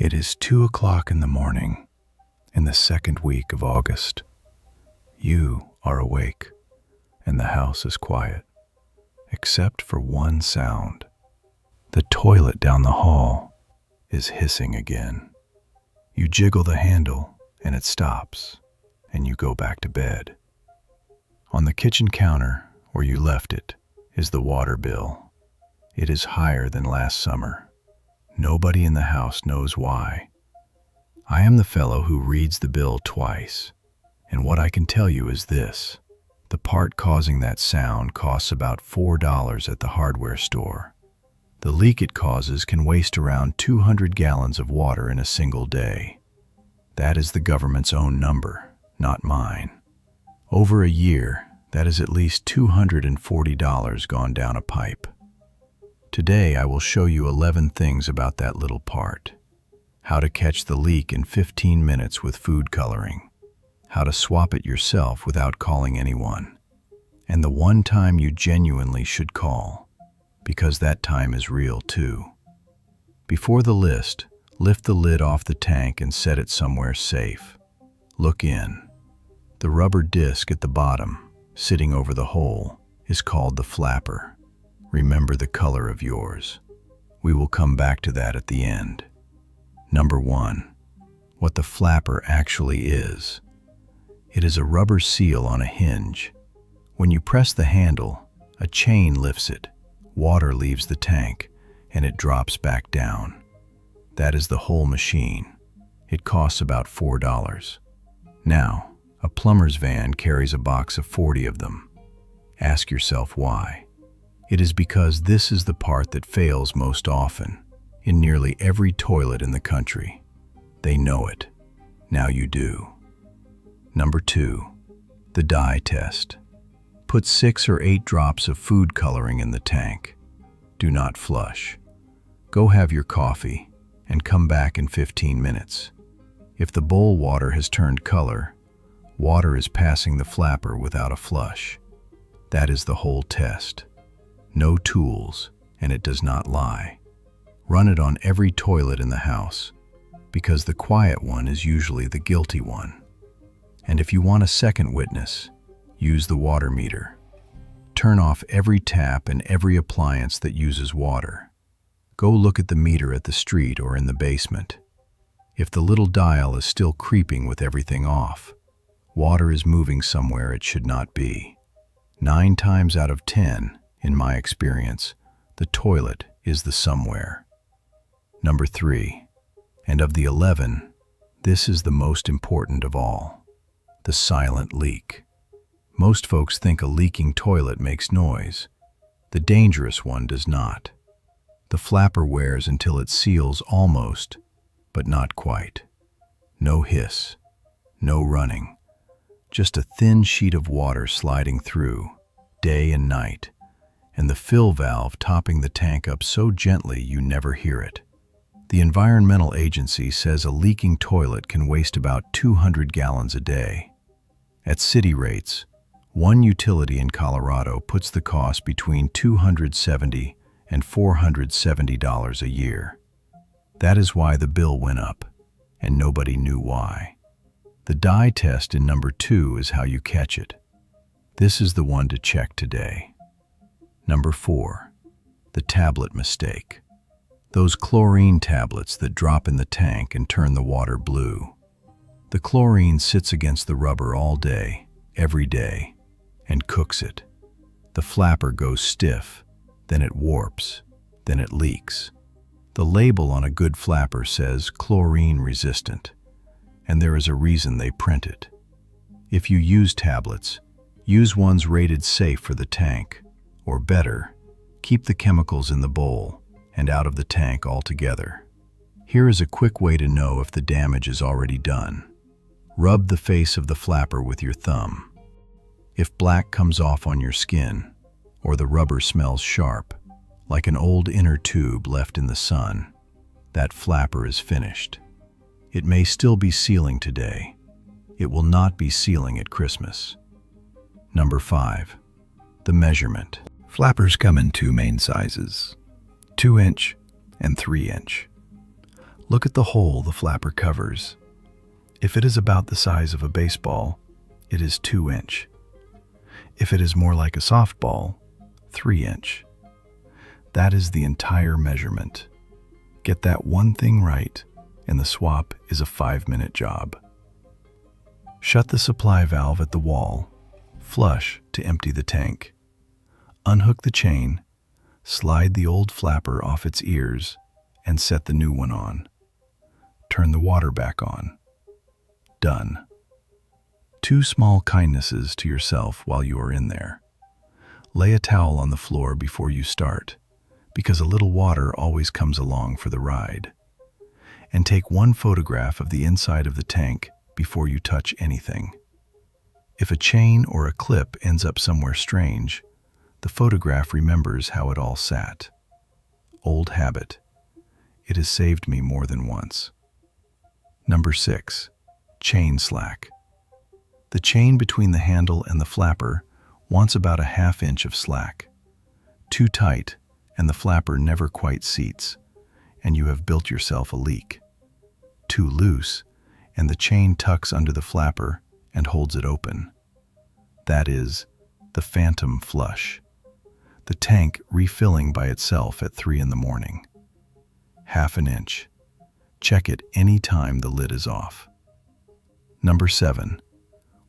It is 2 o'clock in the morning in the second week of August. You are awake and the house is quiet, except for one sound. The toilet down the hall is hissing again. You jiggle the handle and it stops, and you go back to bed. On the kitchen counter, where you left it, is the water bill. It is higher than last summer. Nobody in the house knows why. I am the fellow who reads the bill twice, and what I can tell you is this. The part causing that sound costs about $4 at the hardware store. The leak it causes can waste around 200 gallons of water in a single day. That is the government's own number, not mine. Over a year, that is at least $240 gone down a pipe. Today I will show you 11 things about that little part. How to catch the leak in 15 minutes with food coloring. How to swap it yourself without calling anyone. And the one time you genuinely should call, because that time is real too. Before the list, lift the lid off the tank and set it somewhere safe. Look in. The rubber disc at the bottom, sitting over the hole, is called the flapper. Remember the color of yours. We will come back to that at the end. Number 1. What the flapper actually is. It is a rubber seal on a hinge. When you press the handle, a chain lifts it, water leaves the tank, and it drops back down. That is the whole machine. It costs about $4. Now, a plumber's van carries a box of 40 of them. Ask yourself why. It is because this is the part that fails most often, in nearly every toilet in the country. They know it. Now you do. Number 2. The dye test. Put 6 or 8 drops of food coloring in the tank. Do not flush. Go have your coffee and come back in 15 minutes. If the bowl water has turned color, water is passing the flapper without a flush. That is the whole test. No tools, and it does not lie. Run it on every toilet in the house, because the quiet one is usually the guilty one. And if you want a second witness, use the water meter. Turn off every tap and every appliance that uses water. Go look at the meter at the street or in the basement. If the little dial is still creeping with everything off, water is moving somewhere it should not be. 9 times out of 10, in my experience, the toilet is the somewhere. Number 3, and of the 11, this is the most important of all. The silent leak. Most folks think a leaking toilet makes noise. The dangerous one does not. The flapper wears until it seals almost, but not quite. No hiss, no running, just a thin sheet of water sliding through, day and night, and the fill valve topping the tank up so gently you never hear it. The Environmental Agency says a leaking toilet can waste about 200 gallons a day. At city rates, one utility in Colorado puts the cost between $270 and $470 a year. That is why the bill went up, and nobody knew why. The dye test in number 2 is how you catch it. This is the one to check today. Number 4. The tablet mistake. Those chlorine tablets that drop in the tank and turn the water blue. The chlorine sits against the rubber all day, every day, and cooks it. The flapper goes stiff, then it warps, then it leaks. The label on a good flapper says chlorine resistant, and there is a reason they print it. If you use tablets, use ones rated safe for the tank, or better, keep the chemicals in the bowl and out of the tank altogether. Here is a quick way to know if the damage is already done. Rub the face of the flapper with your thumb. If black comes off on your skin, or the rubber smells sharp, like an old inner tube left in the sun, that flapper is finished. It may still be sealing today. It will not be sealing at Christmas. Number 5. The measurement. Flappers come in 2 main sizes, 2-inch and 3-inch. Look at the hole the flapper covers. If it is about the size of a baseball, it is 2 inch. If it is more like a softball, 3 inch. That is the entire measurement. Get that one thing right, and the swap is a 5-minute job. Shut the supply valve at the wall, flush to empty the tank. Unhook the chain, slide the old flapper off its ears, and set the new one on. Turn the water back on. Done. 2 small kindnesses to yourself while you are in there. Lay a towel on the floor before you start, because a little water always comes along for the ride. And take 1 photograph of the inside of the tank before you touch anything. If a chain or a clip ends up somewhere strange, the photograph remembers how it all sat. Old habit. It has saved me more than once. Number 6. Chain slack. The chain between the handle and the flapper wants about a 1/2 inch of slack. Too tight, and the flapper never quite seats, and you have built yourself a leak. Too loose, and the chain tucks under the flapper and holds it open. That is the phantom flush. The tank refilling by itself at 3 in the morning. 1/2 inch. Check it any time the lid is off. Number 7.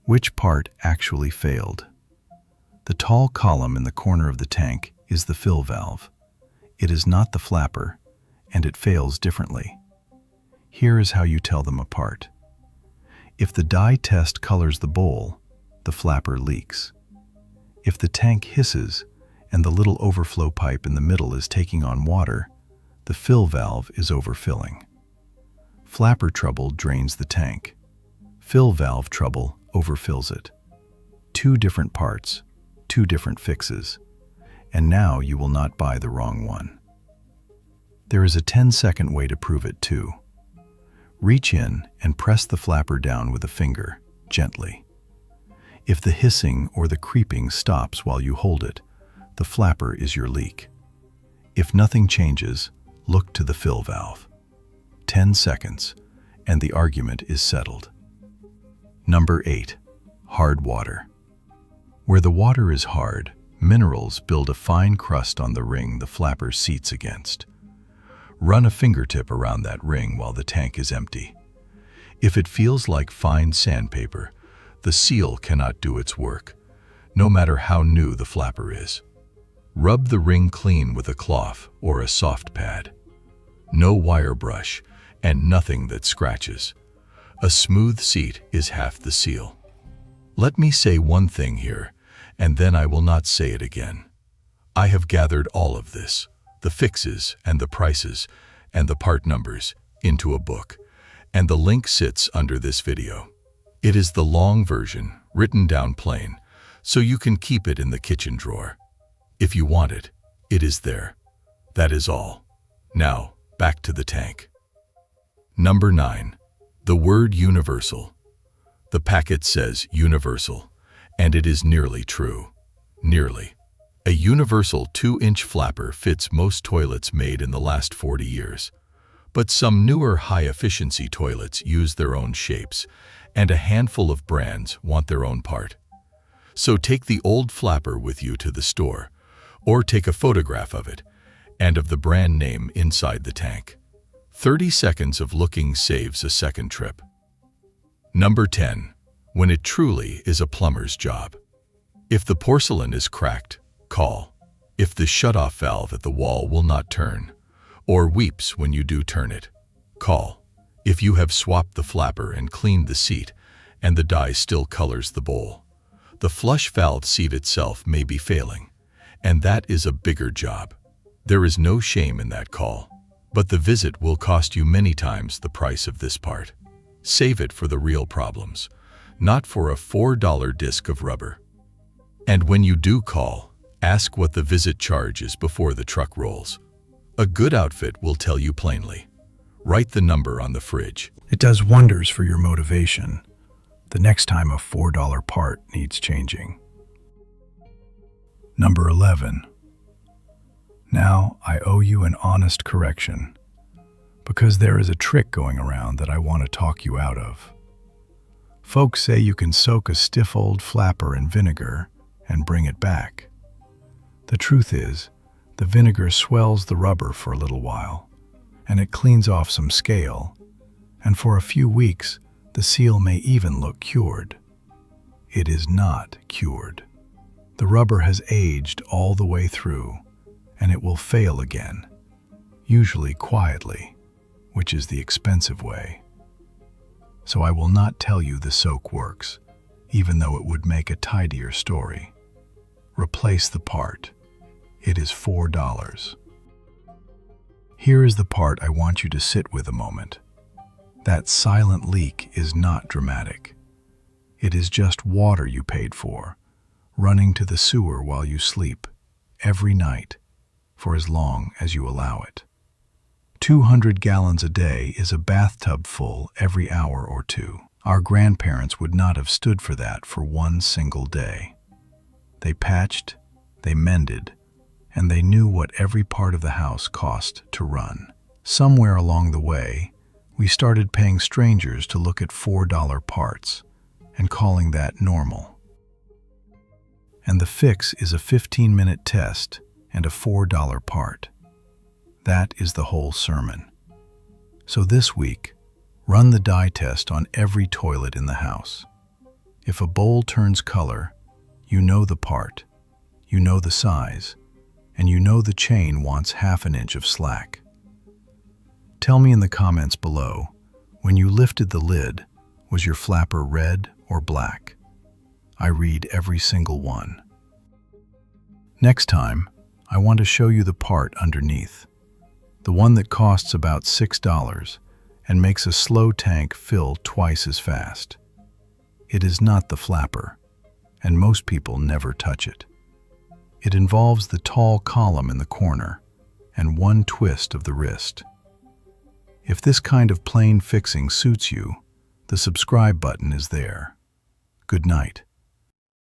Which part actually failed? The tall column in the corner of the tank is the fill valve. It is not the flapper, and it fails differently. Here is how you tell them apart. If the dye test colors the bowl, the flapper leaks. If the tank hisses and the little overflow pipe in the middle is taking on water, the fill valve is overfilling. Flapper trouble drains the tank. Fill valve trouble overfills it. 2 different parts, 2 different fixes, and now you will not buy the wrong one. There is a 10-second way to prove it too. Reach in and press the flapper down with a finger, gently. If the hissing or the creeping stops while you hold it, the flapper is your leak. If nothing changes, look to the fill valve. 10 seconds, and the argument is settled. Number 8. Hard water. Where the water is hard, minerals build a fine crust on the ring the flapper seats against. Run a fingertip around that ring while the tank is empty. If it feels like fine sandpaper, the seal cannot do its work, no matter how new the flapper is. Rub the ring clean with a cloth or a soft pad. No wire brush, and nothing that scratches. A smooth seat is half the seal. Let me say one thing here, and then I will not say it again. I have gathered all of this, the fixes and the prices and the part numbers, into a book, and the link sits under this video. It is the long version, written down plain, so you can keep it in the kitchen drawer. If you want it, it is there. That is all. Now, back to the tank. Number 9. The word universal. The packet says universal, and it is nearly true. Nearly. A universal 2-inch flapper fits most toilets made in the last 40 years. But some newer high-efficiency toilets use their own shapes, and a handful of brands want their own part. So take the old flapper with you to the store, or take a photograph of it, and of the brand name inside the tank. 30 seconds of looking saves a second trip. Number 10. When it truly is a plumber's job. If the porcelain is cracked, call. If the shutoff valve at the wall will not turn, or weeps when you do turn it, call. If you have swapped the flapper and cleaned the seat, and the dye still colors the bowl, the flush valve seat itself may be failing, and that is a bigger job. There is no shame in that call, but the visit will cost you many times the price of this part. Save it for the real problems, not for a $4 disc of rubber. And when you do call, ask what the visit charge is before the truck rolls. A good outfit will tell you plainly. Write the number on the fridge. It does wonders for your motivation the next time a $4 part needs changing. Number 11. Now I owe you an honest correction. because there is a trick going around that I want to talk you out of. Folks say you can soak a stiff old flapper in vinegar and bring it back. The truth is, the vinegar swells the rubber for a little while, and it cleans off some scale, and for a few weeks, the seal may even look cured. It is not cured. The rubber has aged all the way through, and it will fail again, usually quietly, which is the expensive way. So I will not tell you the soak works, even though it would make a tidier story. Replace the part. It is $4. Here is the part I want you to sit with a moment. That silent leak is not dramatic. It is just water you paid for, running to the sewer while you sleep, every night, for as long as you allow it. 200 gallons a day is a bathtub full every hour or two. Our grandparents would not have stood for that for one single day. They patched, they mended, and they knew what every part of the house cost to run. Somewhere along the way, we started paying strangers to look at $4 parts and calling that normal. And the fix is a 15-minute test and a $4 part. That is the whole sermon. So this week, run the dye test on every toilet in the house. If a bowl turns color, you know the part, you know the size, and you know the chain wants half an inch of slack. Tell me in the comments below, when you lifted the lid, was your flapper red or black? I read every single one. Next time, I want to show you the part underneath. The one that costs about $6 and makes a slow tank fill twice as fast. It is not the flapper, and most people never touch it. It involves the tall column in the corner and one twist of the wrist. If this kind of plain fixing suits you, the subscribe button is there. Good night.